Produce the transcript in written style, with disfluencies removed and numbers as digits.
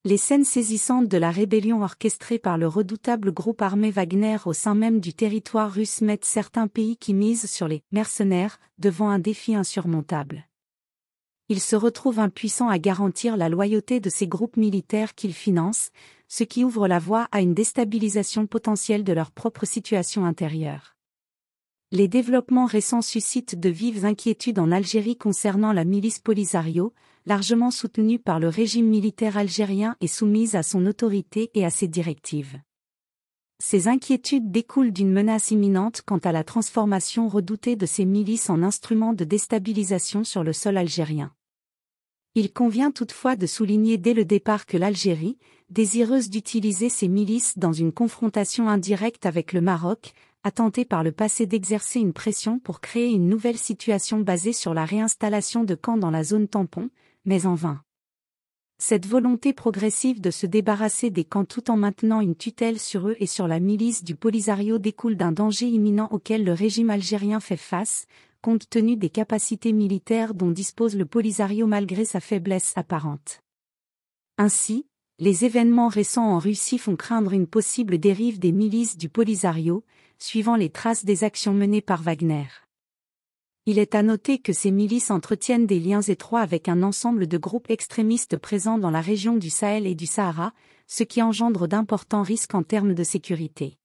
Les scènes saisissantes de la rébellion orchestrée par le redoutable groupe armé Wagner au sein même du territoire russe mettent certains pays qui misent sur les « mercenaires » devant un défi insurmontable. Ils se retrouvent impuissants à garantir la loyauté de ces groupes militaires qu'ils financent, ce qui ouvre la voie à une déstabilisation potentielle de leur propre situation intérieure. Les développements récents suscitent de vives inquiétudes en Algérie concernant la milice Polisario, largement soutenue par le régime militaire algérien et soumise à son autorité et à ses directives. Ces inquiétudes découlent d'une menace imminente quant à la transformation redoutée de ces milices en instruments de déstabilisation sur le sol algérien. Il convient toutefois de souligner dès le départ que l'Algérie, désireuse d'utiliser ces milices dans une confrontation indirecte avec le Maroc, a tenté par le passé d'exercer une pression pour créer une nouvelle situation basée sur la réinstallation de camps dans la zone tampon, mais en vain. Cette volonté progressive de se débarrasser des camps tout en maintenant une tutelle sur eux et sur la milice du Polisario découle d'un danger imminent auquel le régime algérien fait face, compte tenu des capacités militaires dont dispose le Polisario malgré sa faiblesse apparente. Ainsi, les événements récents en Russie font craindre une possible dérive des milices du Polisario, suivant les traces des actions menées par Wagner. Il est à noter que ces milices entretiennent des liens étroits avec un ensemble de groupes extrémistes présents dans la région du Sahel et du Sahara, ce qui engendre d'importants risques en termes de sécurité.